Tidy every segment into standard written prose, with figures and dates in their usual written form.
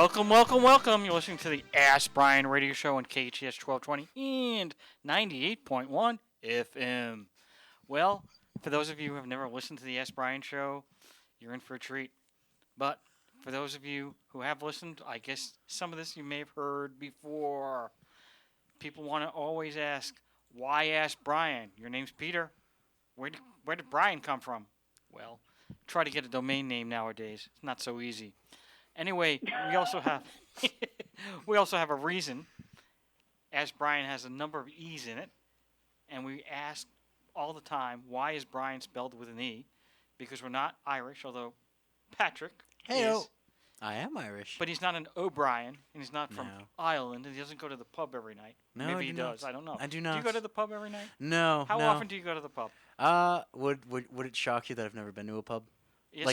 Welcome, welcome, welcome. You're listening to the Ask Brien radio show on KHTS 1220 and 98.1 FM. Well, for those of you who have never listened to the Ask Brien show, you're in for a treat. But for those of you who have listened, I guess some of this you may have heard before. People want to always ask, why Ask Brien? Your name's Peter. Where did Brien come from? Well, try to get a domain name nowadays. It's not so easy. Anyway, we also have a reason. Ask Brien has a number of E's in it, and we ask all the time, why is Brien spelled with an E? Because we're not Irish, although Patrick is. I am Irish. But he's not an O'Brien, and he's not from Ireland, and he doesn't go to the pub every night. No, Maybe he does. I don't know. I do not. Do you go to the pub every night? No. How often do you go to the pub? Would it shock you that I've never been to a pub? Yes,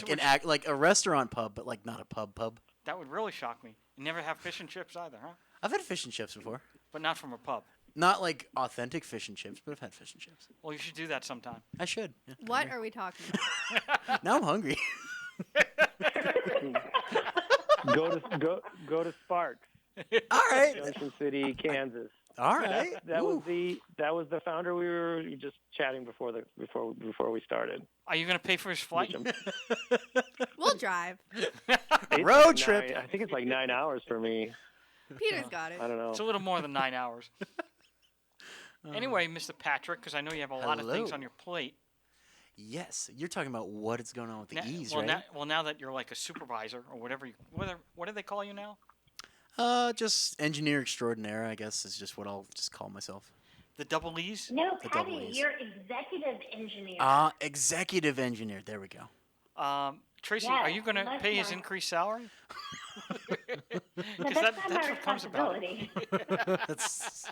like a restaurant pub, but like not a pub. That would really shock me. You never have fish and chips either, huh? I've had fish and chips before. But not from a pub. Not like authentic fish and chips, but I've had fish and chips. Well, you should do that sometime. I should. Yeah, what are we talking about? Now I'm hungry. Go to Sparks. All right. Junction City, Kansas. All right. That was the founder. We were just chatting before we started. Are you going to pay for his flight? We'll drive. Road trip. I think it's like 9 hours for me. Peter's got it. I don't know. It's a little more than 9 hours. Anyway, Mr. Patrick, because I know you have a lot of things on your plate. Yes, you're talking about what is going on with the E's, right? Now that you're like a supervisor or whatever, what do they call you now? Just engineer extraordinaire, I guess, is just what I'll just call myself. The double E's? No, Patty, you're executive engineer. Executive engineer. There we go. Tracy, yes, are you going to pay his increased salary? No, that's not my responsibility. That's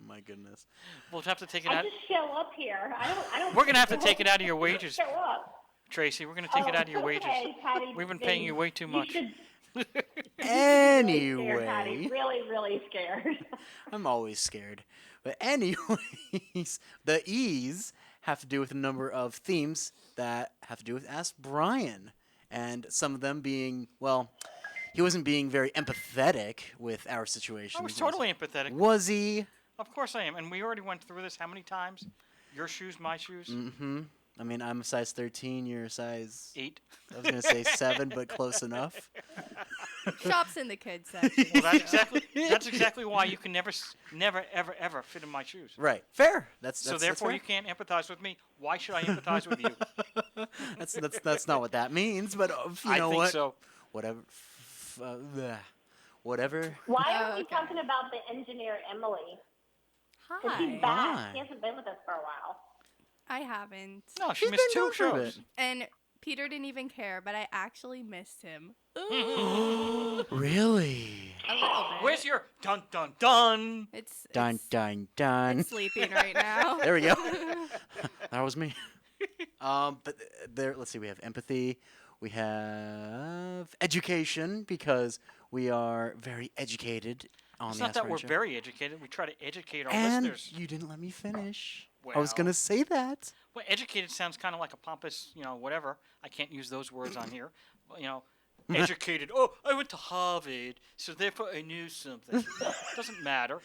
my goodness. We'll have to take it I out. just show up here. I don't. We're going to have to take it out of your wages, Show up. Tracy. We're going to take it out of your wages. Okay, Patty, We've been paying you way too much. Anyway, Patty, really scared. I'm always scared. But anyways, the E's have to do with a number of themes that have to do with Ask Brien. And some of them being, well, he wasn't being very empathetic with our situation. I was totally empathetic. Was he? Of course I am. And we already went through this how many times? Your shoes, my shoes? Mm-hmm. I mean, I'm a size 13. You're a size 8. I was going to say 7, but close enough. Shops in the kids section. Well, that's exactly why you can never, ever fit in my shoes. Right. Fair. So therefore, you can't empathize with me. Why should I empathize with you? That's not what that means. But you know I think what? so. Whatever. Whatever. Why are we talking about the engineer Emily? Because he's Hi. back. Hi. He hasn't been with us for a while. I haven't. No, she She's missed been 2 gone for a shows. bit. And Peter didn't even care, but I actually missed him. Really? A little bit. Where's your dun dun dun? Dun dun dun. It's sleeping right now. There we go. That was me. But there. Let's see. We have empathy. We have education because we are very educated on It's the not that we're aspiration. very educated. We try to educate our And listeners. you didn't let me finish. I Well, was gonna say that. Well, educated sounds kind of like a pompous, whatever. I can't use those words on here. Well, educated. Oh, I went to Harvard, so therefore I knew something. Doesn't matter.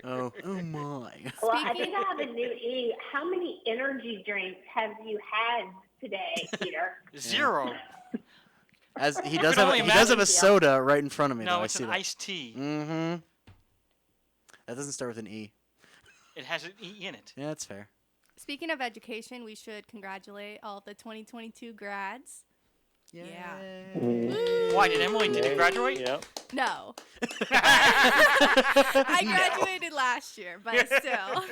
Oh my. Well, I think I have a new E. How many energy drinks have you had today, Peter? 0. As he can does have, only he does have a imagine. soda right in front of me. No, though. it's an iced tea. Mm-hmm. That doesn't start with an E. It has an E in it. Yeah, that's fair. Speaking of education, we should congratulate all the 2022 grads. Yeah. Why did Emily? Did you graduate? Yep. No. I graduated last year, but still.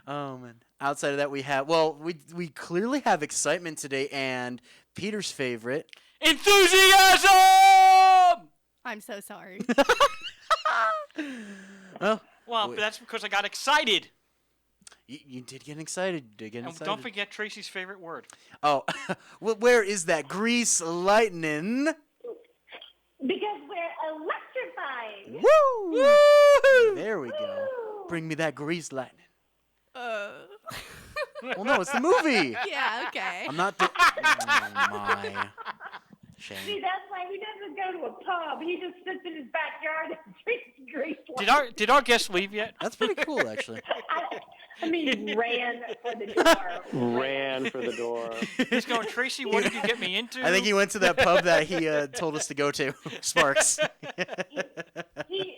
Oh man. Outside of that, we have we clearly have excitement today, and Peter's favorite. Enthusiasm. I'm so sorry. Well, that's because I got excited. You did get excited. You did get And excited. don't forget Tracy's favorite word. Oh, well, where is that grease lightning? Because we're electrifying. Woo! Woo! There we go. Woo! Bring me that grease lightning. Yeah, Well, no, it's the movie. okay. I'm not. Oh my. See, Shame. that's why he doesn't go go to a pub. He just sits in his backyard and drinks grease Did our guest leave yet? That's pretty cool, actually. I mean, he ran for the door. Ran for the door. He's going, Tracy, what did you get me into? I think he went to that pub that he told us to go to, Sparks. He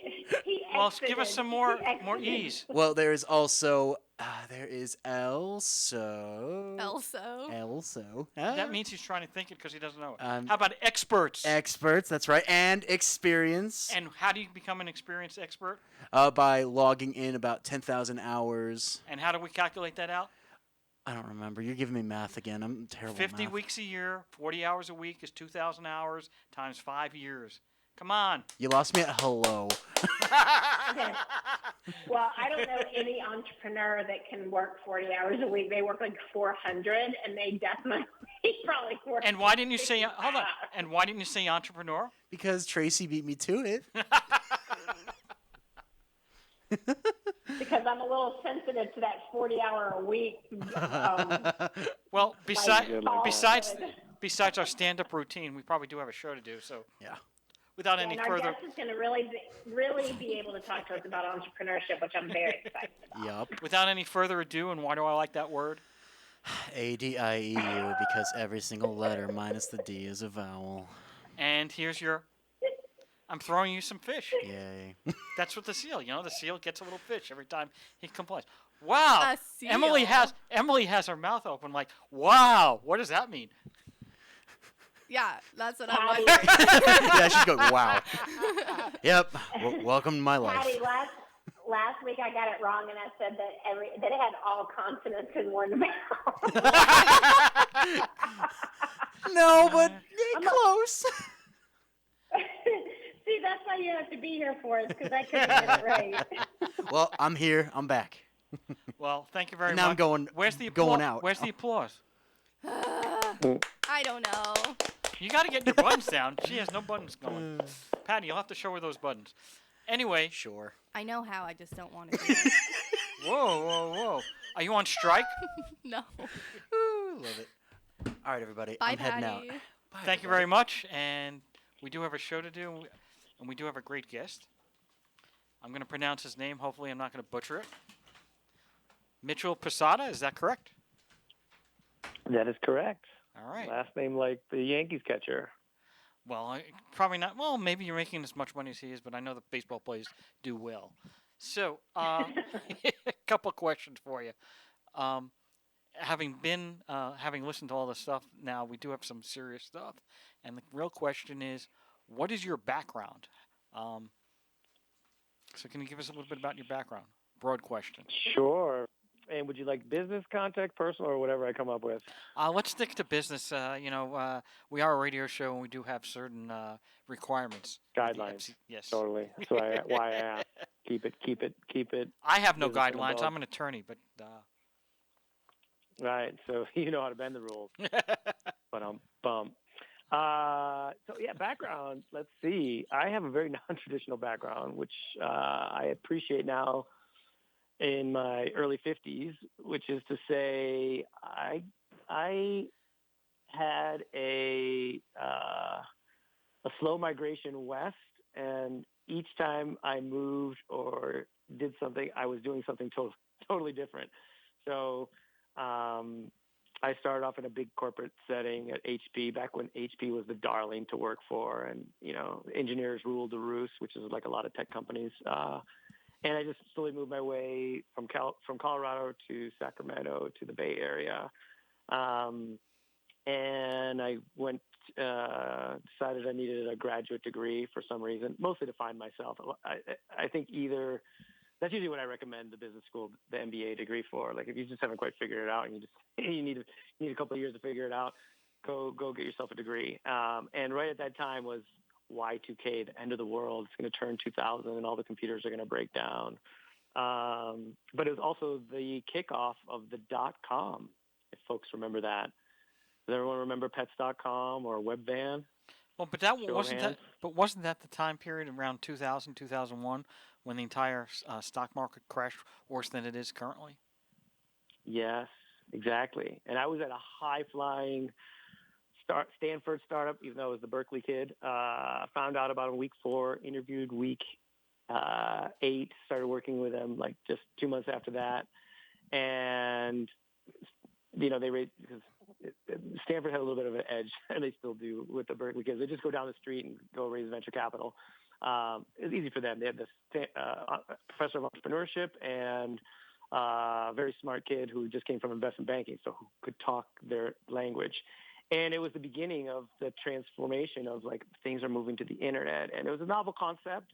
Well, give us exited. some more He exited. ease. Well, there is also also. That means he's trying to think it because he doesn't know it. Um, How about experts? Experts, that's right, and experience. And how do you become an experienced expert? By logging in about 10,000 hours. And how do we calculate that out? I don't remember. You're giving me math again. I'm terrible at 50 math. weeks a year, 40 hours a week is 2,000 hours times 5 years. Come on. You lost me at hello. Okay. Well, I don't know any entrepreneur that can work 40 hours a week. They work like 400, and they definitely probably work. And why didn't you say, hold on, 65. and why didn't you say entrepreneur? Because Tracy beat me to it. Because I'm a little sensitive to that 40-hour a week. Well, like, besides our stand-up routine, we probably do have a show to do, so Yeah. without any and our further... guest is going to really be able to talk to us about entrepreneurship, which I'm very excited about. Yup. Without any further ado, and why do I like that word? ADIEU, because every single letter minus the D is a vowel. And here's your... I'm throwing you some fish. Yay. That's what the seal, the seal gets a little fish every time he complains. Wow. A seal. Emily has her mouth open like, wow, what does that mean? Yeah, that's what I'm Patty, wondering. Yeah, she's going, wow. Yep. Welcome to my life. Patty, last week I got it wrong, and I said that it had all consonants in one vowel. No, but close. See, that's why you have to be here for us, because I couldn't get it right. Well, I'm here. I'm back. Well, thank you very Now much. I'm going- Where's the going applause? out. Where's the applause? I don't know. You got to get your buttons down. She has no buttons going. Patty, you'll have to show her those buttons. Anyway. Sure. I know how, I just don't want to do it. Whoa. Are you on strike? No. Ooh, love it. All right, everybody. Bye, I'm heading out. Patty. Bye, Thank you very much. And we do have a show to do, and we do have a great guest. I'm going to pronounce his name. Hopefully, I'm not going to butcher it. Mitchell Posada, is that correct? That is correct. All right. Last name like the Yankees catcher. Well, probably not. Well, maybe you're making as much money as he is, but I know the baseball players do well. So, a couple questions for you. Having listened to all this stuff, now we do have some serious stuff, and the real question is, what is your background? So, can you give us a little bit about your background? Broad question. Sure. And would you like business contact, personal, or whatever I come up with? Let's stick to business. We are a radio show, and we do have certain requirements. with the Guidelines. FC Yes. Totally. That's why I asked. Keep it. I have no business and guidelines. above. I'm an attorney, but Right. So you know how to bend the rules. But bum. So yeah, background. Let's see. I have a very non-traditional background, which I appreciate now in my early 50s, which is to say I had a slow migration west, and each time I moved or did something, I was doing something totally different. So I started off in a big corporate setting at HP back when HP was the darling to work for, and engineers ruled the roost, which is like a lot of tech companies. And I just slowly moved my way from Colorado to Sacramento to the Bay Area. And I decided I needed a graduate degree for some reason, mostly to find myself. I think that's usually what I recommend the business school, the MBA degree for. Like if you just haven't quite figured it out and you need a couple of years to figure it out, go get yourself a degree. And right at that time was Y2K, the end of the world. It's going to turn 2000 and all the computers are going to break down. But it was also the kickoff of the .com, if folks remember that. Does everyone remember pets.com or Webvan? well, but wasn't that the time period around 2000, 2001 when the entire stock market crashed worse than it is currently? Yes, exactly. And I was at a high-flying Stanford startup, even though it was the Berkeley kid. Found out about him week 4, interviewed week 8, started working with them like just 2 months after that. And, they raised, because Stanford had a little bit of an edge, and they still do with the Berkeley kids. They just go down the street and go raise venture capital. It's easy for them. They had this professor of entrepreneurship and very smart kid who just came from investment banking, so who could talk their language. And it was the beginning of the transformation of like things are moving to the internet. And it was a novel concept.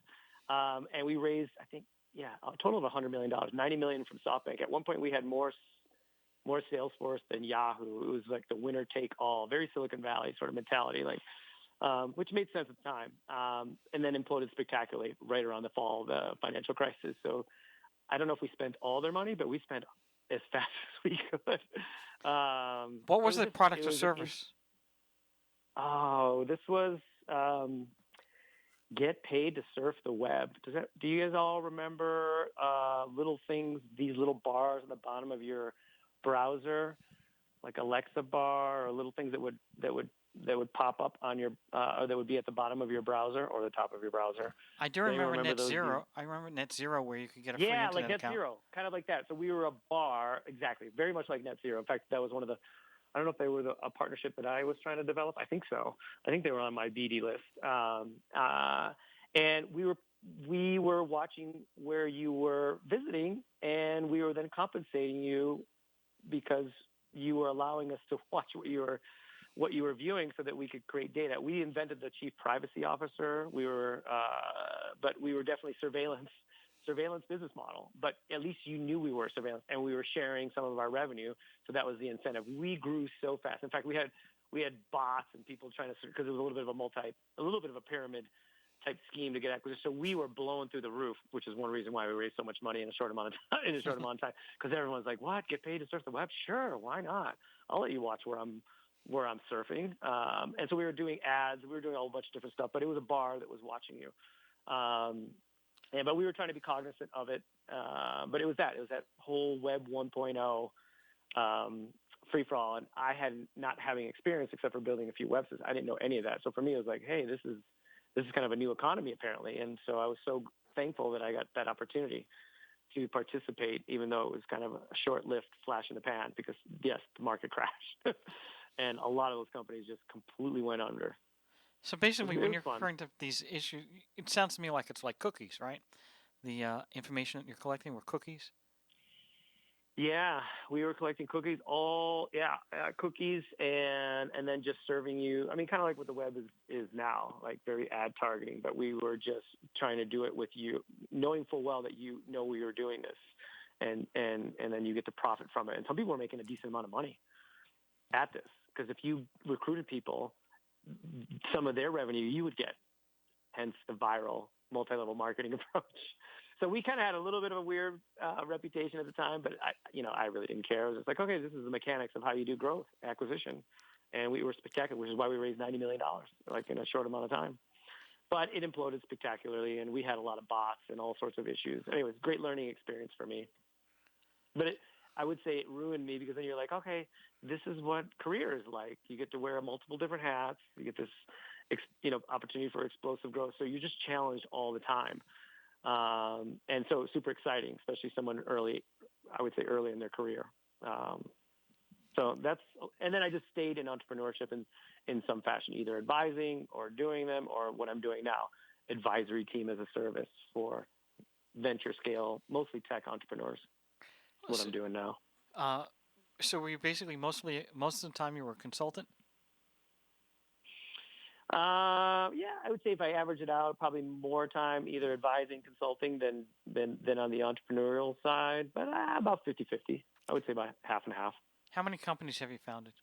And we raised, I think, a total of $100 million, $90 million from SoftBank. At one point, we had more sales force than Yahoo. It was like the winner take all, very Silicon Valley sort of mentality, like, which made sense at the time. And then imploded spectacularly right around the fall of the financial crisis. So I don't know if we spent all their money, but we spent as fast as we could. What was the product or service? This was get paid to surf the web. Do you guys all remember little things, these little bars on the bottom of your browser, like Alexa bar, or little things that would pop up on your or that would be at the bottom of your browser or the top of your browser? I do remember NetZero. I remember NetZero, where you could get a free internet like account. NetZero, kind of like that. So we were a bar, exactly, very much like NetZero. In fact, that was one of the, I don't know if they were a partnership that I was trying to develop. I think so. I think they were on my BD list. And we were watching where you were visiting, and we were then compensating you because you were allowing us to watch what you were viewing, so that we could create data. We invented the chief privacy officer. But we were definitely surveillance business model. But at least you knew we were surveillance, and we were sharing some of our revenue. So that was the incentive. We grew so fast. In fact, we had bots and people trying to, because it was a little bit of a pyramid type scheme to get acquisition. So we were blowing through the roof, which is one reason why we raised so much money in a short amount of time. Because everyone's like, "What? Get paid to surf the web? Sure, why not? I'll let you watch where I'm surfing." And so we were doing ads. We were doing a whole bunch of different stuff. But it was a bar that was watching you. But we were trying to be cognizant of it. But it was that whole Web 1.0 free for all. And I not having experience except for building a few websites. I didn't know any of that. So for me, it was like, hey, this is kind of a new economy apparently. And so I was so thankful that I got that opportunity to participate, even though it was kind of a short-lived flash in the pan, because yes, the market crashed. And a lot of those companies just completely went under. So basically, when you're referring to these issues, it sounds to me like it's like cookies, right? The information that you're collecting were cookies. Yeah, we were collecting cookies, cookies, and then just serving you. I mean, kind of like what the web is now, like very ad targeting. But we were just trying to do it with you, knowing full well that you know we were doing this, and then you get to profit from it. And some people were making a decent amount of money at this, because if you recruited people, some of their revenue you would get, hence the viral multi-level marketing approach. So we kind of had a little bit of a weird reputation at the time, but I really didn't care. I was just like, okay, this is the mechanics of how you do growth acquisition. And we were spectacular, which is why we raised $90 million, like in a short amount of time. But it imploded spectacularly, and we had a lot of bots and all sorts of issues. Anyways, great learning experience for me. But I would say it ruined me, because then you're like, okay, this is what career is like. You get to wear multiple different hats. You get this, opportunity for explosive growth. So you're just challenged all the time. And so super exciting, especially someone early in their career. And then I just stayed in entrepreneurship in some fashion, either advising or doing them, or what I'm doing now, advisory team as a service for venture scale, mostly tech entrepreneurs. What I'm doing now. So were you basically most of the time you were a consultant? I would say if I average it out, probably more time either advising, consulting than on the entrepreneurial side, but about 50-50. I would say about half and half. How many companies have you founded?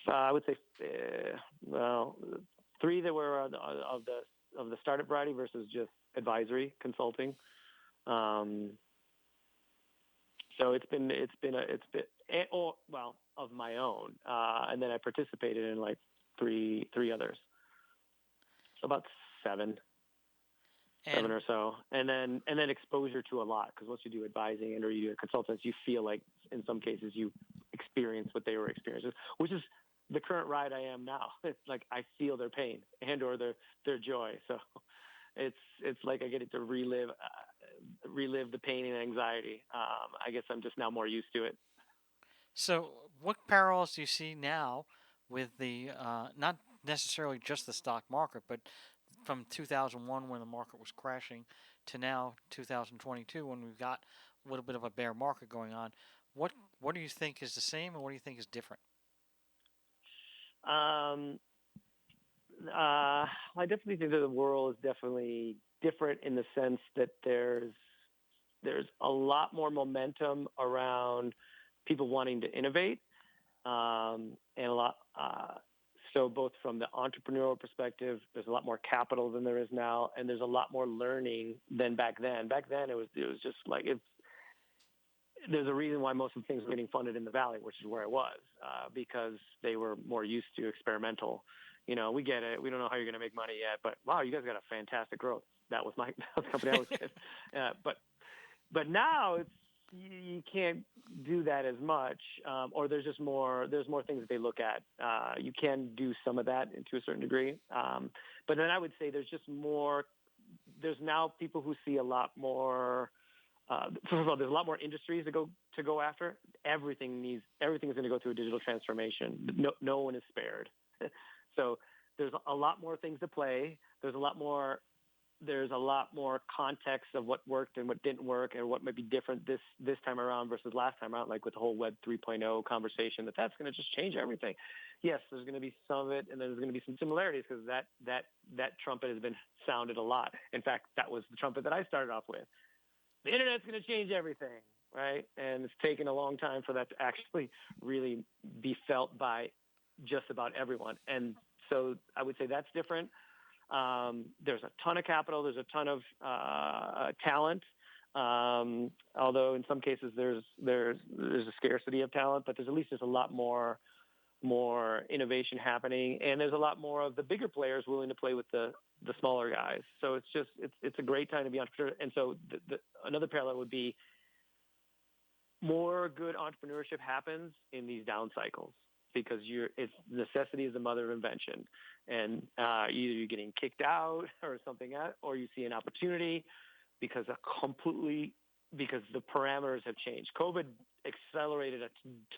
I would say, 3 that were of the startup variety versus just advisory consulting. So it's been of my own, and then I participated in like three others. So about 7. 7 or so, and then exposure to a lot, because once you do advising or you do consultants, you feel like in some cases you experience what they were experiencing, which is the current ride I am now. It's like I feel their pain and or their joy. So it's like I get to relive the pain and anxiety. I guess I'm just now more used to it. So, what parallels do you see now with the not necessarily just the stock market, but from 2001 when the market was crashing to now 2022 when we've got a little bit of a bear market going on? What do you think is the same, and what do you think is different? I definitely think that the world is definitely different in the sense that there's a lot more momentum around people wanting to innovate, and a lot. So both from the entrepreneurial perspective, there's a lot more capital than there is now, and there's a lot more learning than back then. Back then, it was just like there's a reason why most of the things were getting funded in the Valley, which is where I was, because they were more used to experimental. We get it. We don't know how you're going to make money yet, but wow, you guys got a fantastic growth. That was the company I was with. But now you can't do that as much, or there's more things that they look at. You can do some of that to a certain degree. But then I would say there's now people who see a lot more. First of all, there's a lot more industries to go after. Everything is going to go through a digital transformation. No one is spared. So there's a lot more things to play. There's a lot more context of what worked and what didn't work and what might be different this time around versus last time around, like with the whole Web 3.0 conversation, that's going to just change everything. Yes, there's going to be some of it, and there's going to be some similarities because that trumpet has been sounded a lot. In fact, that was the trumpet that I started off with. The internet's going to change everything, right? And it's taken a long time for that to actually really be felt by just about everyone. And so I would say that's different. There's a ton of capital. There's a ton of talent. Although in some cases there's a scarcity of talent, but there's at least a lot more innovation happening, and there's a lot more of the bigger players willing to play with the smaller guys. So it's a great time to be an entrepreneur. And so another parallel would be more good entrepreneurship happens in these down cycles, because necessity is the mother of invention, and either you're getting kicked out or something, or you see an opportunity because the parameters have changed. COVID accelerated a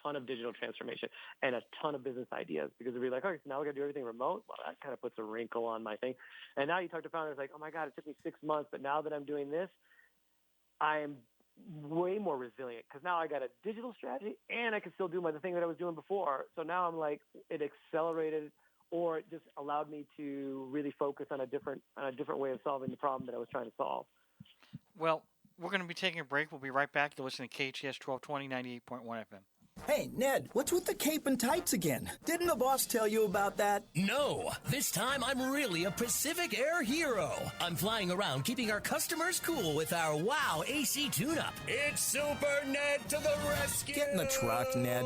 ton of digital transformation and a ton of business ideas, because they'd be like, okay, now we got to do everything remote. Well, that kind of puts a wrinkle on my thing. And now you talk to founders like, oh my God, it took me 6 months, but now that I'm doing this, I am way more resilient, because now I got a digital strategy and I can still do the thing that I was doing before. So now I'm like, it accelerated, or it just allowed me to really focus on a different way of solving the problem that I was trying to solve. Well, we're going to be taking a break. We'll be right back. You're listening to KHTS 1220, 98.1 FM. Hey, Ned, what's with the cape and tights again? Didn't the boss tell you about that? No, this time I'm really a Pacific Air hero. I'm flying around keeping our customers cool with our WOW AC tune-up. It's Super Ned to the rescue! Get in the truck, Ned.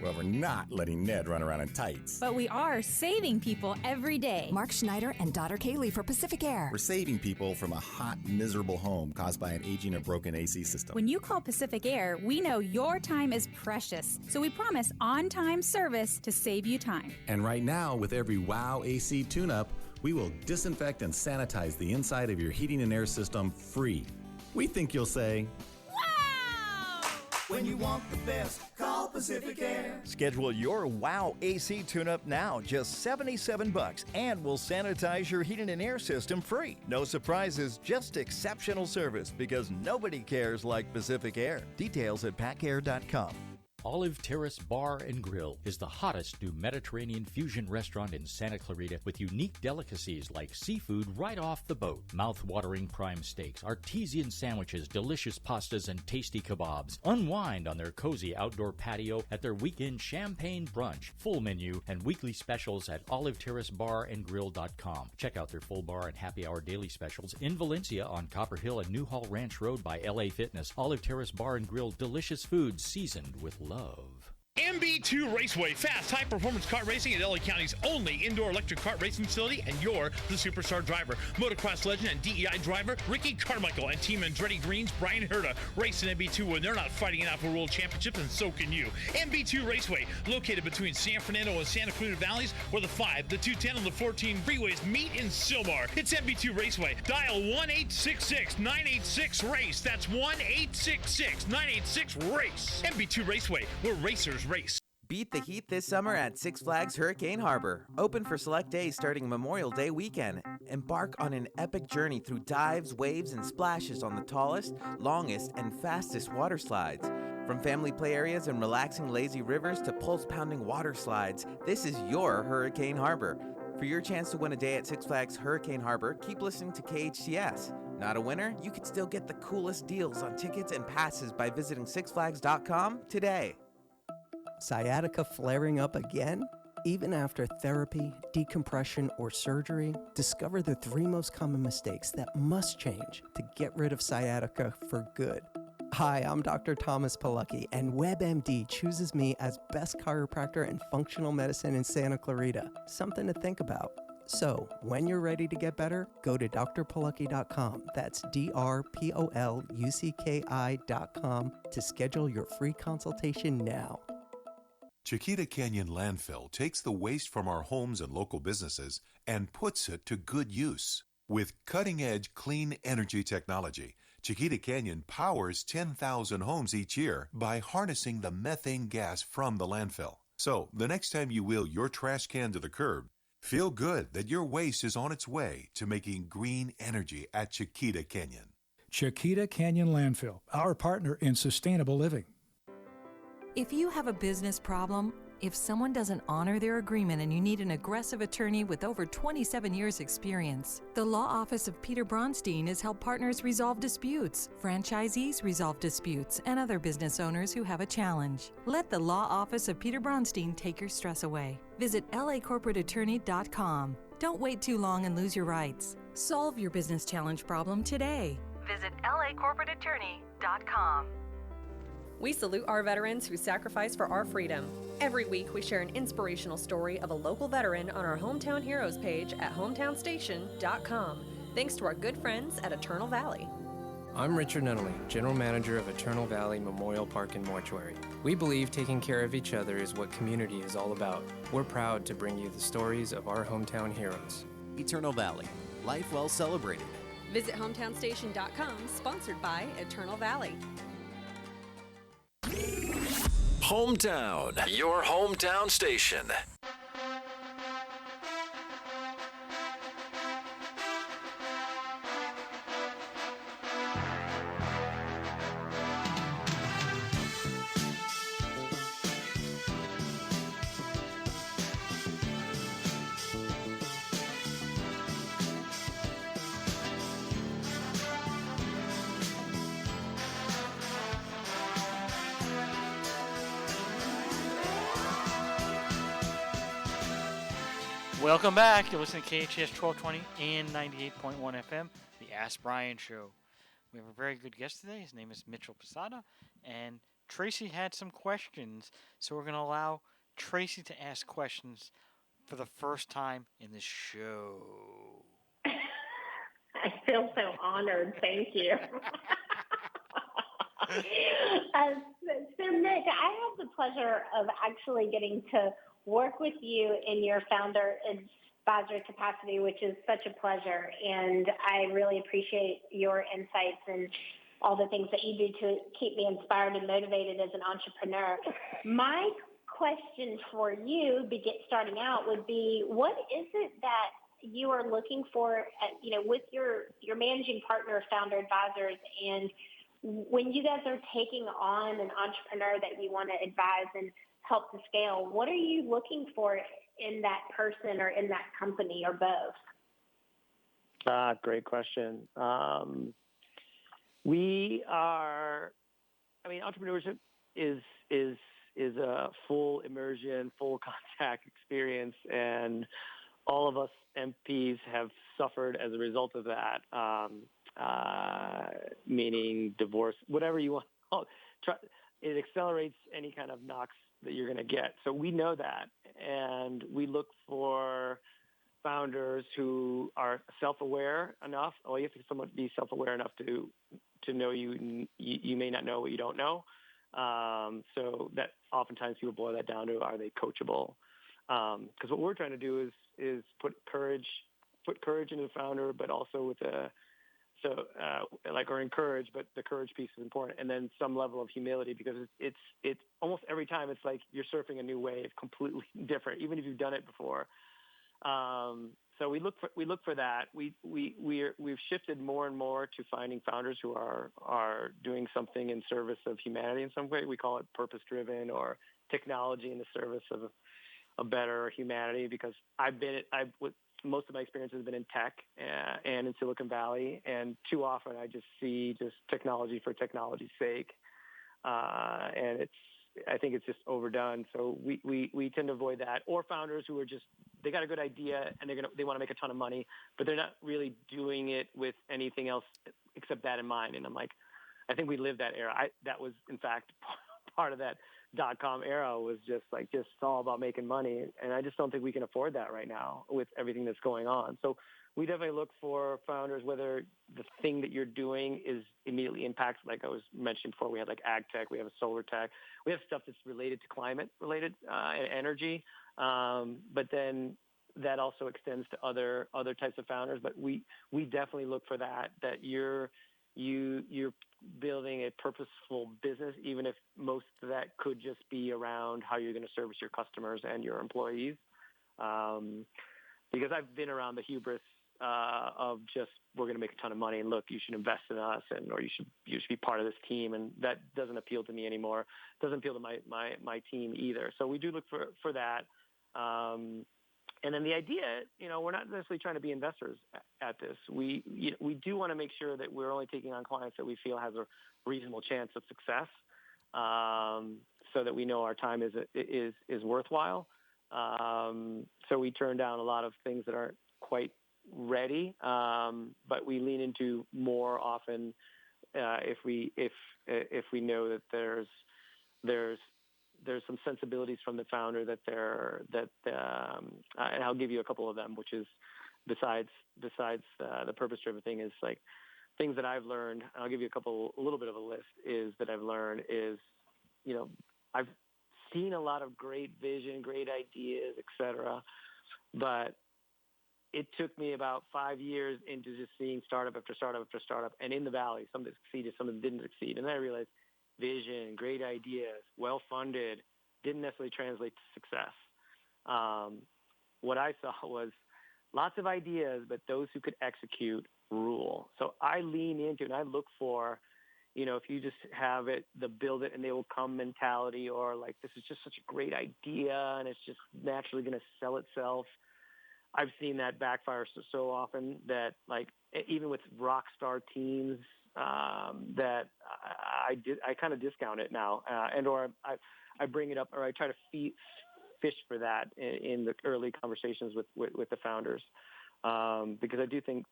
Well, we're not letting Ned run around in tights. But we are saving people every day. Mark Schneider and daughter Kaylee for Pacific Air. We're saving people from a hot, miserable home caused by an aging or broken AC system. When you call Pacific Air, we know your time is precious, so we promise on-time service to save you time. And right now, with every WOW AC tune-up, we will disinfect and sanitize the inside of your heating and air system free. We think you'll say, When you want the best, call Pacific Air. Schedule your WOW AC tune-up now, just $77, and we'll sanitize your heating and air system free. No surprises, just exceptional service, because nobody cares like Pacific Air. Details at pacair.com. Olive Terrace Bar and Grill is the hottest new Mediterranean fusion restaurant in Santa Clarita, with unique delicacies like seafood right off the boat, mouth-watering prime steaks, artesian sandwiches, delicious pastas, and tasty kebabs. Unwind on their cozy outdoor patio at their weekend champagne brunch. Full menu and weekly specials at oliveterracebarandgrill.com. Check out their full bar and happy hour daily specials in Valencia on Copper Hill and Newhall Ranch Road by LA Fitness. Olive Terrace Bar and Grill, delicious food seasoned with love. MB2 Raceway, fast, high-performance kart racing at LA County's only indoor electric kart racing facility, and you're the superstar driver. Motocross legend and DEI driver Ricky Carmichael and Team Andretti Green's Brian Herta race in MB2 when they're not fighting it out for world championships, and so can you. MB2 Raceway, located between San Fernando and Santa Clarita Valleys, where the 5, the 210, and the 14 freeways meet in Sylmar. It's MB2 Raceway. Dial 1-866-986-RACE. That's 1-866-986-RACE. MB2 Raceway, where racers race. Beat the heat this summer at Six Flags Hurricane Harbor. Open for select days starting Memorial Day weekend. Embark on an epic journey through dives, waves, and splashes on the tallest, longest, and fastest water slides. From family play areas and relaxing lazy rivers to pulse-pounding water slides, this is your Hurricane Harbor. For your chance to win a day at Six Flags Hurricane Harbor, keep listening to KHTS. Not a winner? You could still get the coolest deals on tickets and passes by visiting sixflags.com today. Sciatica flaring up again? Even after therapy, decompression, or surgery, discover the 3 most common mistakes that must change to get rid of sciatica for good. Hi, I'm Dr. Thomas Pilecki, and WebMD chooses me as best chiropractor and functional medicine in Santa Clarita. Something to think about. So, when you're ready to get better, go to drpilecki.com. That's drpolucki.com to schedule your free consultation now. Chiquita Canyon Landfill takes the waste from our homes and local businesses and puts it to good use. With cutting-edge clean energy technology, Chiquita Canyon powers 10,000 homes each year by harnessing the methane gas from the landfill. So, the next time you wheel your trash can to the curb, feel good that your waste is on its way to making green energy at Chiquita Canyon. Chiquita Canyon Landfill, our partner in sustainable living. If you have a business problem, if someone doesn't honor their agreement and you need an aggressive attorney with over 27 years' experience, the Law Office of Peter Bronstein has helped partners resolve disputes, franchisees resolve disputes, and other business owners who have a challenge. Let the Law Office of Peter Bronstein take your stress away. Visit lacorporateattorney.com. Don't wait too long and lose your rights. Solve your business challenge problem today. Visit lacorporateattorney.com. We salute our veterans who sacrifice for our freedom. Every week, we share an inspirational story of a local veteran on our Hometown Heroes page at hometownstation.com. Thanks to our good friends at Eternal Valley. I'm Richard Nunnally, General Manager of Eternal Valley Memorial Park and Mortuary. We believe taking care of each other is what community is all about. We're proud to bring you the stories of our hometown heroes. Eternal Valley, life well celebrated. Visit hometownstation.com, sponsored by Eternal Valley. Hometown, your hometown station. Welcome back. You're listening to KHTS 1220 and 98.1 FM, the Ask Brien Show. We have a very good guest today. His name is Mitchell Posada, and Tracy had some questions, so we're going to allow Tracy to ask questions for the first time in this show. I feel so honored. Thank you. So, Nick, I have the pleasure of actually getting to work with you in your founder advisory capacity, which is such a pleasure. And I really appreciate your insights and all the things that you do to keep me inspired and motivated as an entrepreneur. My question for you, starting out, would be, what is it that you are looking for, with your managing partner of Founder Advisors, and when you guys are taking on an entrepreneur that you want to advise and help to scale, what are you looking for in that person or in that company, or both? Great question. Entrepreneurship is a full immersion, full contact experience, and all of us MPs have suffered as a result of that, meaning divorce, whatever you want to call it. It accelerates any kind of knocks that you're going to get. So we know that, and we look for founders who are self-aware enough. Oh, you have to somewhat be self-aware enough to know you may not know what you don't know. So that oftentimes people boil that down to, are they coachable? Because what we're trying to do is put courage into the founder, but also with or encourage, but the courage piece is important, and then some level of humility, because it's almost every time it's like you're surfing a new wave, completely different, even if you've done it before. So we look for that. We've shifted more and more to finding founders who are doing something in service of humanity in some way. We call it purpose-driven, or technology in the service of a better humanity, because most of my experience has been in tech and in Silicon Valley, and too often I just see technology for technology's sake, and I think it's just overdone. So we tend to avoid that, or founders who are they got a good idea and they want to make a ton of money, but they're not really doing it with anything else except that in mind. And I'm like, I think we lived that era. That was in fact part of that .com era, was just all about making money. And I just don't think we can afford that right now with everything that's going on. So we definitely look for founders, whether the thing that you're doing is immediately impacts, like I was mentioned before, we have like ag tech, we have a solar tech, we have stuff that's related to climate related and energy. But then that also extends to other types of founders. But we definitely look for that you're building a purposeful business, even if most of that could just be around how you're going to service your customers and your employees. Because I've been around the hubris of just, we're going to make a ton of money, and look, you should invest in us, or you should be part of this team, and that doesn't appeal to me anymore. It doesn't appeal to my team either. So we do look for that. And then the idea, we're not necessarily trying to be investors at this. We do want to make sure that we're only taking on clients that we feel has a reasonable chance of success, so that we know our time is worthwhile. So we turn down a lot of things that aren't quite ready, but we lean into more often if we know that there's some sensibilities from the founder and I'll give you a couple of them, which is besides the purpose-driven thing, is like things that I've learned. And I'll give you a little bit of a list that I've learned is, I've seen a lot of great vision, great ideas, etc. But it took me about 5 years into just seeing startup after startup after startup, and in the Valley, some that succeeded, some that didn't succeed. And then I realized vision, great ideas, well-funded, didn't necessarily translate to success. What I saw was lots of ideas, but those who could execute rule. So I lean into and I look for, if you just have the build it and they will come mentality, or like, this is just such a great idea and it's just naturally going to sell itself. I've seen that backfire so often that, like, even with rock star teams, that I kind of discount it now, or I bring it up, or I try to fish for that in the early conversations with the founders, because I do think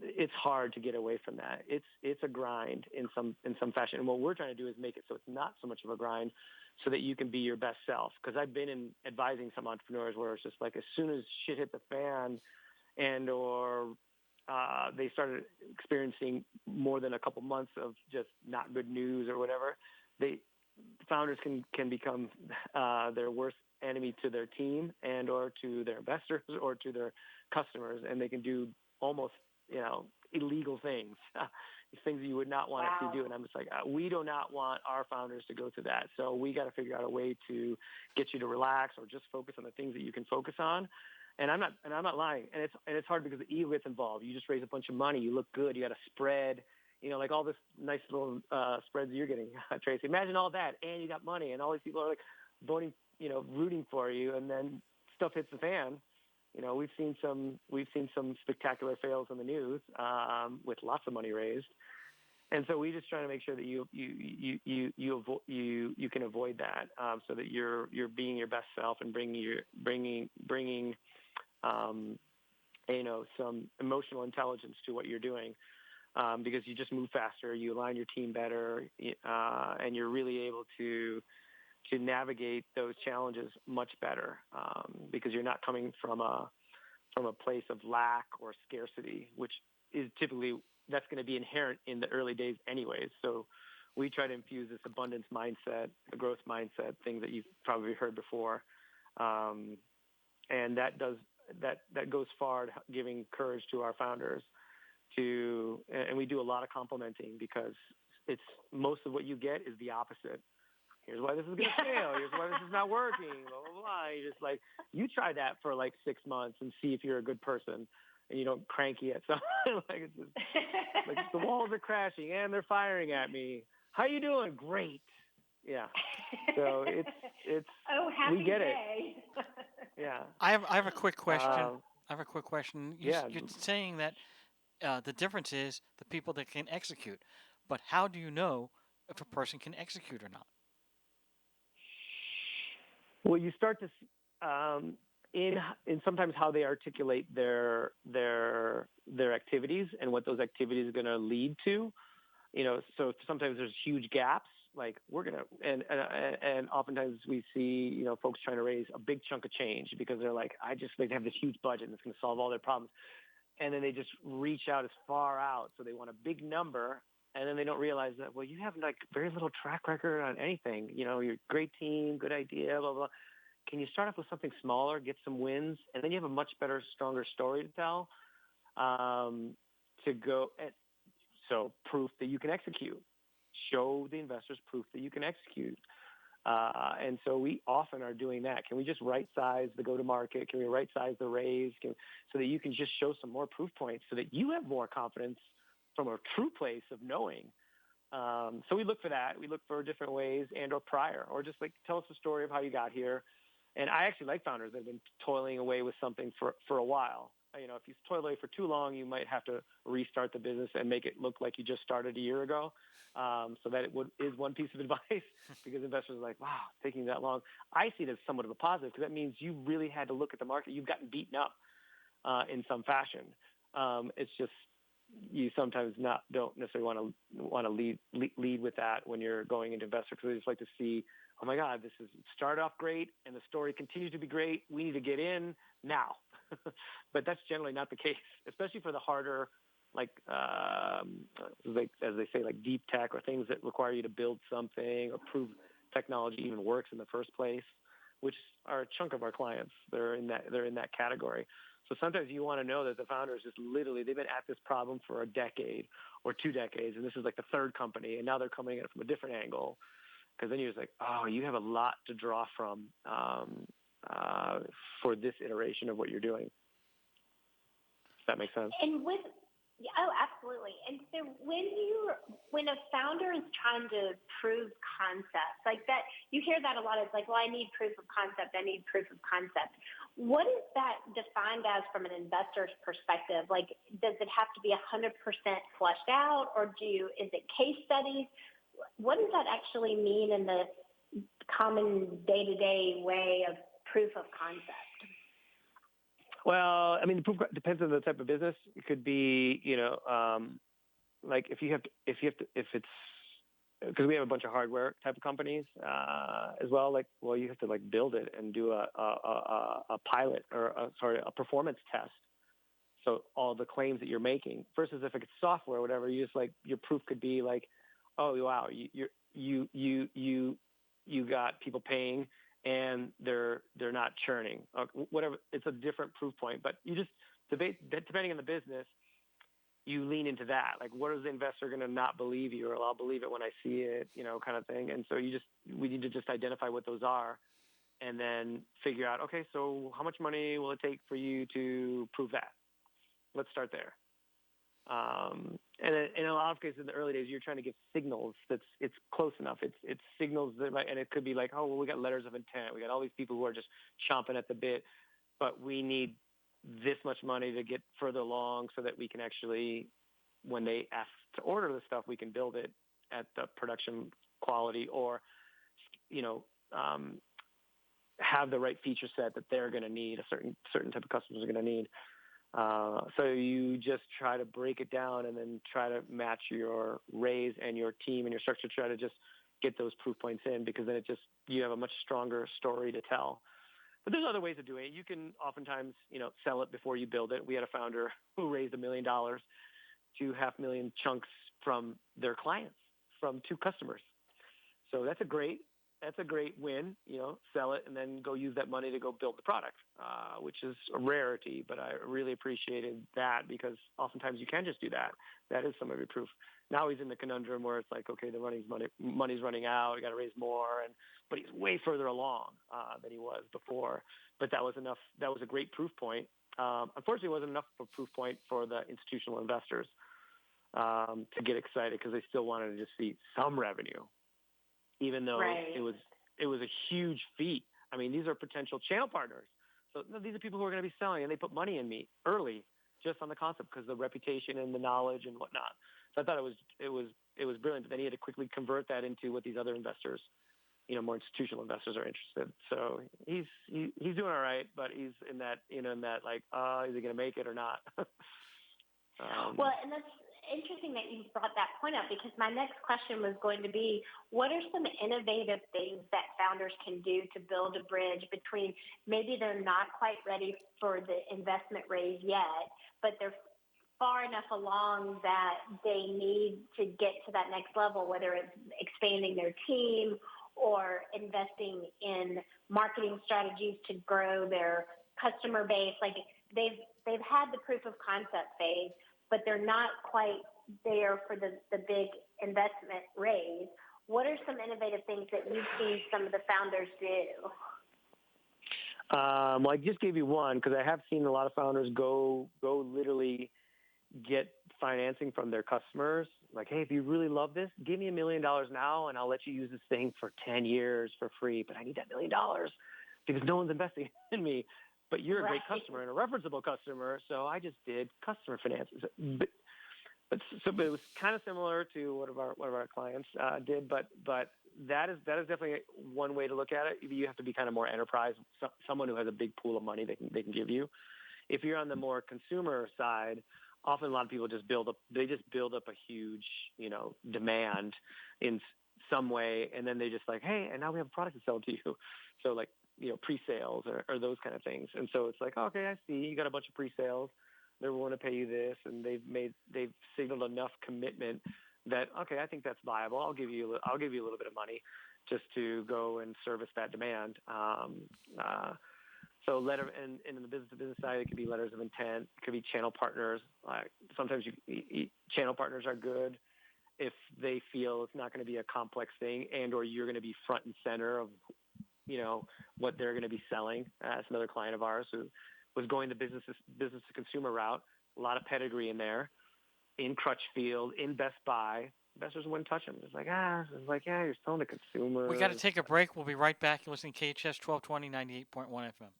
it's hard to get away from that. It's a grind in some fashion, and what we're trying to do is make it so it's not so much of a grind, so that you can be your best self. Because I've been advising some entrepreneurs where it's just like, as soon as shit hit the fan, or they started experiencing more than a couple months of just not good news or whatever, founders can become their worst enemy to their team and or to their investors or to their customers, and they can do almost illegal things, things that you would not want to do. And I'm just like, we do not want our founders to go through that. So we got to figure out a way to get you to relax, or just focus on the things that you can focus on. And I'm not lying. And it's hard because the ego gets involved. You just raise a bunch of money. You look good. You got a spread, like all this nice little spreads you're getting, Tracy. Imagine all that. And you got money, and all these people are like voting, rooting for you. And then stuff hits the fan. We've seen some spectacular fails in the news, with lots of money raised. And so we just try to make sure that you can avoid that, so that you're being your best self and bringing some emotional intelligence to what you're doing. because you just move faster, you align your team better, and you're really able to navigate those challenges much better because you're not coming from a place of lack or scarcity, which is typically that's going to be inherent in the early days anyways. So we try to infuse this abundance mindset, the growth mindset, things that you've probably heard before, and that goes far to giving courage to our founders and we do a lot of complimenting because it's most of what you get is the opposite. Here's why this is going to fail. Here's why this is not working. Blah, blah, blah. You're just like, you try that for like 6 months and see if you're a good person and you don't cranky at something. Like it's just like the walls are crashing and they're firing at me. How you doing? Great. Yeah. So it's happy we get day. it. Yeah. I have a quick question. Yeah. You're saying that the difference is the people that can execute, but how do you know if a person can execute or not? Well, you start to in sometimes how they articulate their activities and what those activities are going to lead to. So sometimes there's huge gaps. Like we're gonna and oftentimes we see folks trying to raise a big chunk of change because they're like, they have this huge budget and it's going to solve all their problems, and then they just reach out as far out. So they want a big number. And then they don't realize that, well, you have like very little track record on anything. You're a great team, good idea, blah, blah. Can you start off with something smaller, get some wins, and then you have a much better, stronger story to tell to go. So proof that you can execute. Show the investors proof that you can execute. And so we often are doing that. Can we just right-size the go-to-market? Can we right-size the raise so that you can just show some more proof points so that you have more confidence from a true place of knowing. So we look for that. We look for different ways and or prior, or just like tell us the story of how you got here. And I actually like founders that have been toiling away with something for a while. If you toil away for too long, you might have to restart the business and make it look like you just started a year ago. So that is one piece of advice because investors are like, wow, taking that long. I see it as somewhat of a positive because that means you really had to look at the market. You've gotten beaten up in some fashion. It's just, you sometimes don't necessarily want to lead with that when you're going into investor because they just like to see, oh my God, this is start off great and the story continues to be great. We need to get in now, but that's generally not the case, especially for the harder, like as they say, like deep tech or things that require you to build something or prove technology even works in the first place, which are a chunk of our clients. They're in that category. So sometimes you want to know that the founders just literally, they've been at this problem for a decade or 2 decades, and this is like the third company, and now they're coming at it from a different angle. Because then you're just like, oh, you have a lot to draw from for this iteration of what you're doing. Does that make sense? And absolutely. And so when a founder is trying to prove concepts like that, you hear that a lot. It's like, well, I need proof of concept. I need proof of concept. What is that defined as from an investor's perspective? Like, does it have to be 100% fleshed out, or is it case studies? What does that actually mean in the common day-to-day way of proof of concept? Well, I mean, the proof depends on the type of business. It could be, like if it's because we have a bunch of hardware type of companies as well. Like, well, you have to like build it and do a pilot or a performance test. So all the claims that you're making versus if it's software or whatever, you just like your proof could be like, oh wow, you got people paying and they're not churning, whatever. It's a different proof point, but you just debate depending on the business. You lean into that. Like, what is the investor going to not believe you, or I'll believe it when I see it, kind of thing. And so we need to just identify what those are and then figure out, okay, so how much money will it take for you to prove that? Let's start there. And in a lot of cases in the early days, you're trying to give signals it's close enough. It's signals that and it could be like, oh, well, we got letters of intent. We got all these people who are just chomping at the bit, but we need this much money to get further along so that we can actually, when they ask to order the stuff, we can build it at the production quality or, have the right feature set that they're going to need, a certain type of customers are going to need. So you just try to break it down and then try to match your raise and your team and your structure, try to just get those proof points in, because then you have a much stronger story to tell. But there's other ways of doing it. You can oftentimes, sell it before you build it. We had a founder who raised $1 million to $500,000 chunks from their clients, from 2 customers. So that's a great win, sell it and then go use that money to go build the product, which is a rarity, but I really appreciated that, because oftentimes you can just do that. That is some of your proof. Now he's in the conundrum where it's like, okay, money's running out. You got to raise more, but he's way further along than he was before. But that was enough. That was a great proof point. Unfortunately, it wasn't enough of a proof point for the institutional investors to get excited, because they still wanted to just see some revenue, even though it was a huge feat. I mean, these are potential channel partners. So these are people who are going to be selling, and they put money in me early just on the concept, because of the reputation and the knowledge and whatnot. So I thought it was brilliant. But then he had to quickly convert that into what these other investors, more institutional investors are interested. So he's doing all right, but he's in that like, is he going to make it or not? Well, and that's interesting that you brought that point up, because my next question was going to be, what are some innovative things that founders can do to build a bridge between maybe they're not quite ready for the investment raise yet, but they're far enough along that they need to get to that next level, whether it's expanding their team or investing in marketing strategies to grow their customer base. Like they've had the proof of concept phase, but they're not quite there for the big investment raise. What are some innovative things that you've seen some of the founders do? Well, I just gave you one, because I have seen a lot of founders go literally get financing from their customers. Like, hey, if you really love this, give me $1 million now, and I'll let you use this thing for 10 years for free. But I need that $1 million because no one's investing in me. But you're a great customer and a referenceable customer, so I just did customer finances. But it was kind of similar to what one of our clients did. But that is definitely one way to look at it. You have to be kind of more enterprise, someone who has a big pool of money they can give you. If you're on the more consumer side, often a lot of people just build up a huge, demand in some way, and then they just like, hey, and now we have a product to sell to you. So like, pre-sales or those kind of things. And so it's like, okay, I see you got a bunch of pre-sales. They're willing to pay you this, and they've signaled enough commitment that, okay, I think that's viable. I'll give you a little bit of money just to go and service that demand. So and in the business-to-business side, it could be letters of intent. It could be channel partners. Sometimes channel partners are good if they feel it's not going to be a complex thing, and or you're going to be front and center of, what they're going to be selling. That's another client of ours who was going the business-to-consumer route. A lot of pedigree in there, in Crutchfield, in Best Buy. Investors wouldn't touch them. It's like, yeah, you're selling to consumers. We got to take a break. We'll be right back. You're listening to KHTS 1220, 98.1 FM.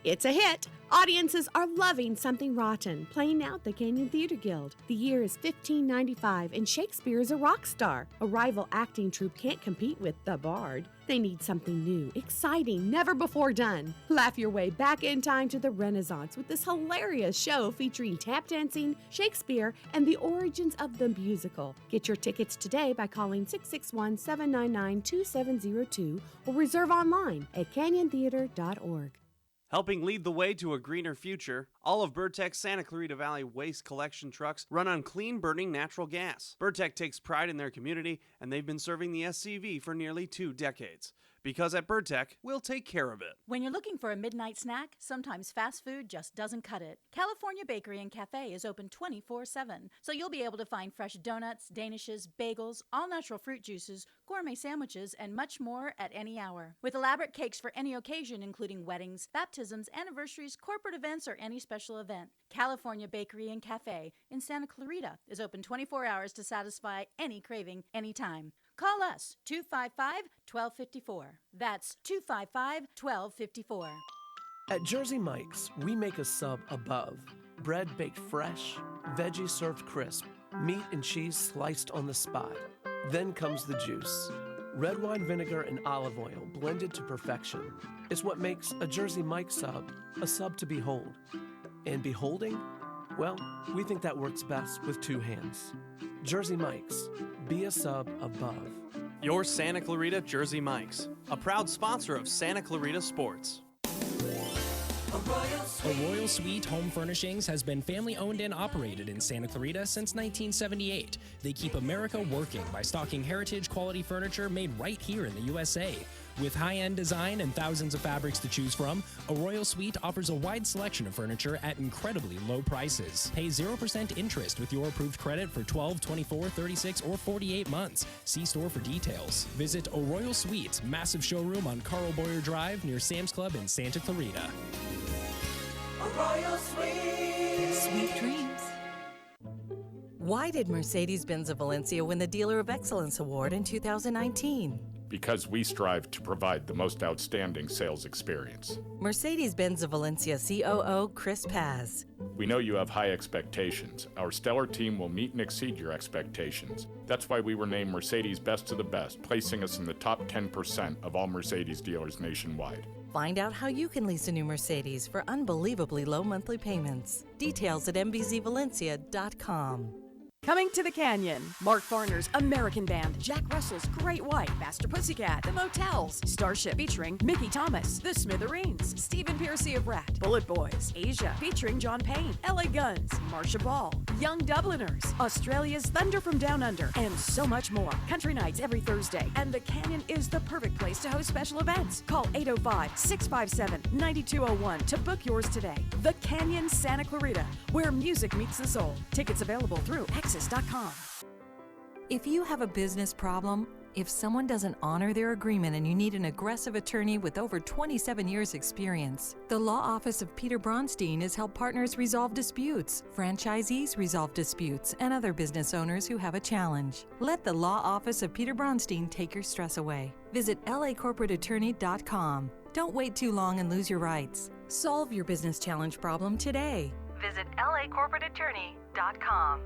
It's a hit. Audiences are loving Something Rotten, playing now at the Canyon Theater Guild. The year is 1595, and Shakespeare is a rock star. A rival acting troupe can't compete with The Bard. They need something new, exciting, never before done. Laugh your way back in time to the Renaissance with this hilarious show featuring tap dancing, Shakespeare, and the origins of the musical. Get your tickets today by calling 661-799-2702 or reserve online at canyontheater.org. Helping lead the way to a greener future, all of Burtech's Santa Clarita Valley waste collection trucks run on clean-burning natural gas. Burtech takes pride in their community, and they've been serving the SCV for nearly 2 decades. Because at Burtech, we'll take care of it. When you're looking for a midnight snack, sometimes fast food just doesn't cut it. California Bakery and Cafe is open 24/7, so you'll be able to find fresh donuts, danishes, bagels, all-natural fruit juices, gourmet sandwiches, and much more at any hour. With elaborate cakes for any occasion, including weddings, baptisms, anniversaries, corporate events, or any special event. California Bakery and Cafe in Santa Clarita is open 24 hours to satisfy any craving, anytime. Call us, 255-1254. That's 255-1254. At Jersey Mike's, we make a sub above. Bread baked fresh, veggies served crisp, meat and cheese sliced on the spot. Then comes the juice. Red wine vinegar and olive oil blended to perfection. It's what makes a Jersey Mike's sub a sub to behold. And beholding? Well, we think that works best with two hands. Jersey Mike's. Be a sub above. Your Santa Clarita Jersey Mike's, a proud sponsor of Santa Clarita Sports. A Royal Suite Home Furnishings has been family-owned and operated in Santa Clarita since 1978. They keep America working by stocking heritage-quality furniture made right here in the USA. With high-end design and thousands of fabrics to choose from, a Royal Suite offers a wide selection of furniture at incredibly low prices. Pay 0% interest with your approved credit for 12, 24, 36, or 48 months. See store for details. Visit A Royal Suite, massive showroom on Carl Boyer Drive near Sam's Club in Santa Clarita. A Royal Suite. Sweet dreams. Why did Mercedes-Benz of Valencia win the Dealer of Excellence Award in 2019? Because we strive to provide the most outstanding sales experience. Mercedes-Benz of Valencia COO Chris Paz. We know you have high expectations. Our stellar team will meet and exceed your expectations. That's why we were named Mercedes Best of the Best, placing us in the top 10% of all Mercedes dealers nationwide. Find out how you can lease a new Mercedes for unbelievably low monthly payments. Details at mbzvalencia.com. Coming to the Canyon, Mark Farner's American Band, Jack Russell's Great White, Master Pussycat, The Motels, Starship featuring Mickey Thomas, The Smithereens, Stephen Piercy of Rat, Bullet Boys, Asia featuring John Payne, LA Guns, Marsha Ball, Young Dubliners, Australia's Thunder from Down Under, and so much more. Country nights every Thursday, and the Canyon is the perfect place to host special events. Call 805-657-9201 to book yours today. The Canyon Santa Clarita, where music meets the soul. Tickets available through Access.com. If you have a business problem, if someone doesn't honor their agreement and you need an aggressive attorney with over 27 years experience, the law office of Peter Bronstein has helped partners resolve disputes, franchisees resolve disputes, and other business owners who have a challenge. Let the law office of Peter Bronstein take your stress away. Visit lacorporateattorney.com. Don't wait too long and lose your rights. Solve your business challenge problem today. Visit lacorporateattorney.com.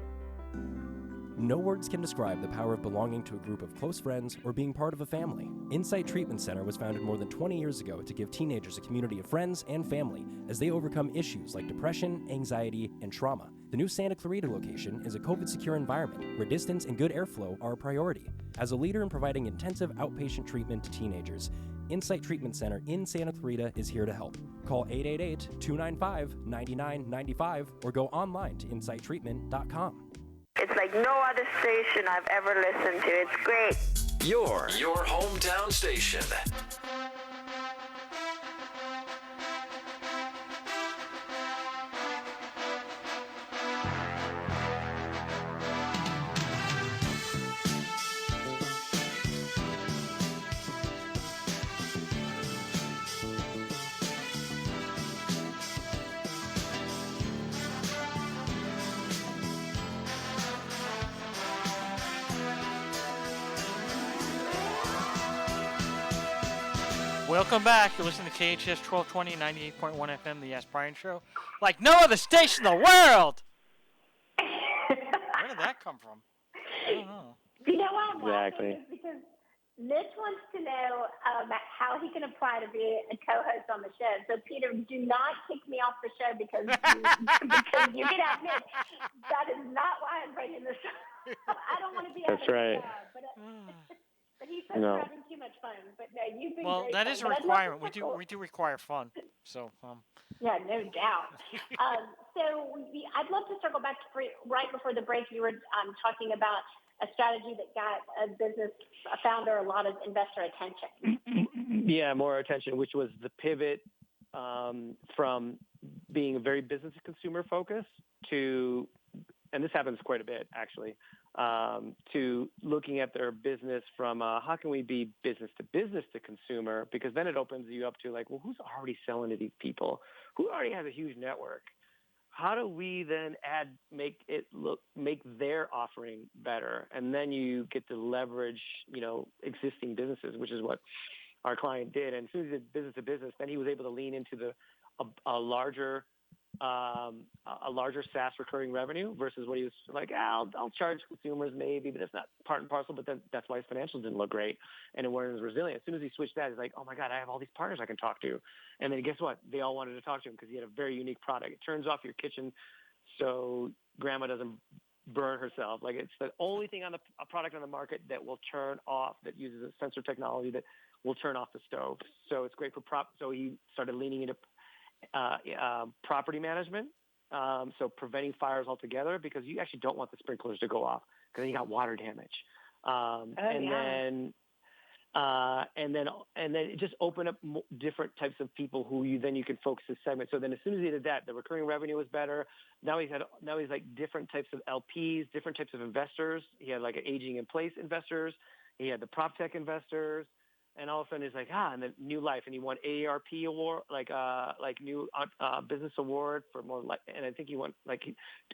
No words can describe the power of belonging to a group of close friends or being part of a family. Insight Treatment Center was founded more than 20 years ago to give teenagers a community of friends and family as they overcome issues like depression, anxiety, and trauma. The new Santa Clarita location is a COVID-secure environment where distance and good airflow are a priority. As a leader in providing intensive outpatient treatment to teenagers, Insight Treatment Center in Santa Clarita is here to help. Call 888-295-9995 or go online to insighttreatment.com. It's like no other station I've ever listened to. It's great. Your hometown station. Welcome back. You're listening to KHTS 1220, 98.1 FM, the Ask Brien Show. Like no other station in the world! Where did that come from? I don't know. You know why I'm Exactly. laughing? Is because Mitch wants to know how he can apply to be a co-host on the show. So, Peter, do not kick me off the show because you get out Mitch. That is not why I'm bringing this up. I don't want to be That's right. But he says we're having too much fun. But no, you've been Well, great that fun. is a But I'd love to requirement. circle- We do require fun. So, Yeah, no doubt. I'd love to circle back to right before the break. You were talking about a strategy that got a founder a lot of investor attention. Yeah, more attention, which was the pivot from being very business to consumer focused to, and this happens quite a bit actually, to looking at their business from how can we be business to consumer, because then it opens you up to like, well, who's already selling to these people? Who already has a huge network? How do we then make their offering better? And then you get to leverage, existing businesses, which is what our client did. And as soon as he did business to business, then he was able to lean into a larger a larger SaaS recurring revenue versus what he was like, I'll charge consumers maybe, but that's not part and parcel. But then that's why his financials didn't look great and it wasn't as resilient. As soon as he switched that, he's like, oh my God, I have all these partners I can talk to. And then guess what? They all wanted to talk to him because he had a very unique product. It turns off your kitchen so grandma doesn't burn herself. Like it's the only thing on a product on the market that will turn off, that uses a sensor technology that will turn off the stove. So it's great for so he started leaning into property management, so preventing fires altogether, because you actually don't want the sprinklers to go off because then you got water damage. Then it just opened up different types of people who you can focus the segment. So then as soon as he did that, the recurring revenue was better. Now he's like different types of LPs, different types of investors. He had like aging in place investors. He had the prop tech investors. And all of a sudden he's like, and then new life. And he won AARP award, like new business award for more, and I think he won and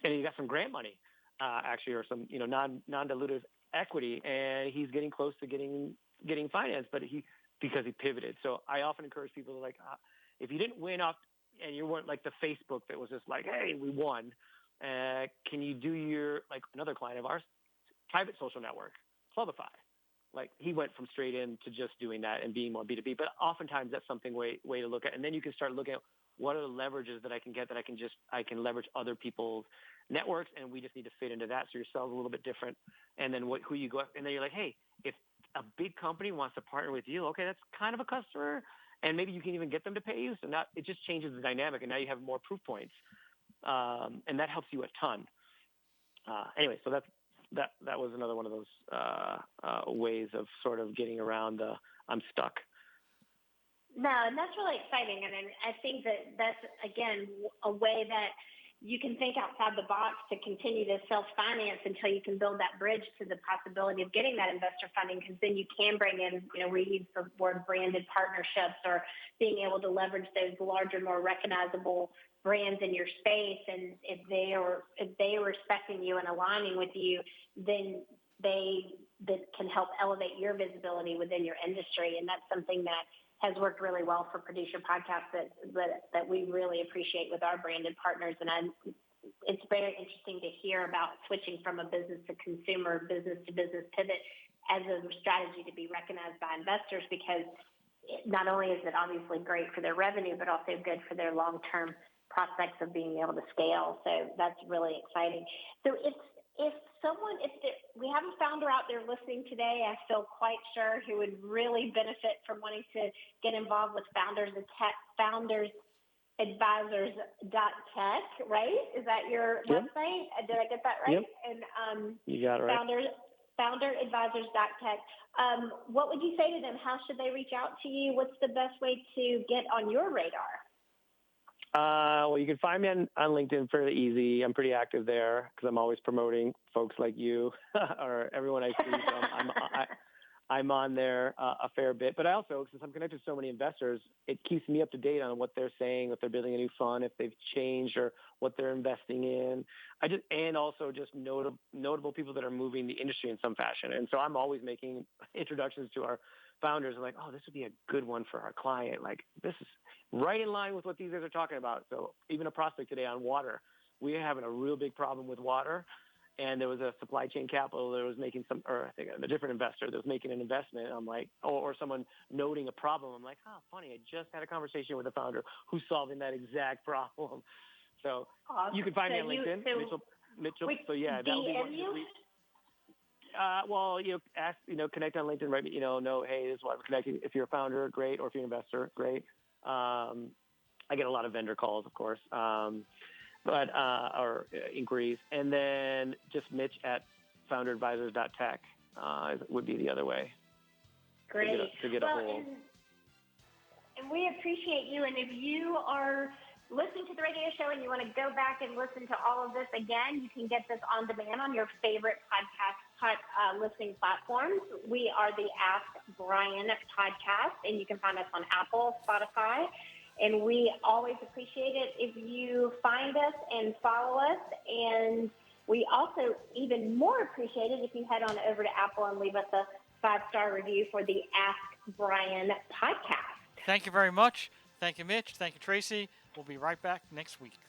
he got some grant money, actually, or some, non-dilutive equity. And he's getting close to getting financed, but because he pivoted. So I often encourage people to if you didn't win off and you weren't like the Facebook that was just like, hey, we won, can you do your, another client of ours, private social network, Clubify. Like he went from straight in to just doing that and being more B2B. But oftentimes that's something way to look at. And then you can start looking at what are the leverages that I can get that I can leverage other people's networks, and we just need to fit into that. So your sell's a little bit different. And then who you go, and then you're like, hey, if a big company wants to partner with you, okay, that's kind of a customer, and maybe you can even get them to pay you. So now it just changes the dynamic, and now you have more proof points, and that helps you a ton. Anyway, so that was another one of those ways of sort of getting around the I'm stuck. No, and that's really exciting. And I think that's, again, a way that you can think outside the box to continue to self-finance until you can build that bridge to the possibility of getting that investor funding, because then you can bring in, we use the word branded partnerships, or being able to leverage those larger, more recognizable brands in your space. And if they are respecting you and aligning with you, then that can help elevate your visibility within your industry. And that's something that has worked really well for Producer Podcasts that we really appreciate with our branded partners. And it's very interesting to hear about switching from a business to consumer, business to business pivot as a strategy to be recognized by investors, because not only is it obviously great for their revenue, but also good for their long-term prospects of being able to scale. So that's really exciting. So if we have a founder out there listening today, I feel quite sure, who would really benefit from wanting to get involved with foundersadvisors.tech, right? Is that your website? Did I get that right? Yep. And you got it right. Founderadvisors.tech. What would you say to them? How should they reach out to you? What's the best way to get on your radar? Well, you can find me on LinkedIn fairly easy. I'm pretty active there because I'm always promoting folks like you or everyone I see. So I'm on there a fair bit. But I also, since I'm connected to so many investors, it keeps me up to date on what they're saying, if they're building a new fund, if they've changed or what they're investing in. And also just notable people that are moving the industry in some fashion. And so I'm always making introductions to our founders. I'm like, oh, this would be a good one for our client. Like, this is right in line with what these guys are talking about. So even a prospect today on water, we're having a real big problem with water. And there was a supply chain capital that was making I think a different investor that was making an investment. I'm like, or someone noting a problem. I'm like, oh, funny. I just had a conversation with a founder who's solving that exact problem. So awesome. You can find me on LinkedIn, Mitchell. So yeah, that'll be one. Well, ask, connect on LinkedIn, right? Hey, this is why we're connecting. If you're a founder, great. Or if you're an investor, great. I get a lot of vendor calls, of course, or inquiries. And then just Mitch at founderadvisors.tech would be the other way. Great. To get a hold. And we appreciate you. And if you are listening to the radio show and you want to go back and listen to all of this again, you can get this on demand on your favorite podcast listening platforms. We are the Ask Brien podcast, and you can find us on Apple, Spotify, and we always appreciate it if you find us and follow us. And we also even more appreciate it if you head on over to Apple and leave us a 5-star review for the Ask Brien podcast. Thank you very much. Thank you, Mitch. Thank you, Tracy. We'll be right back next week.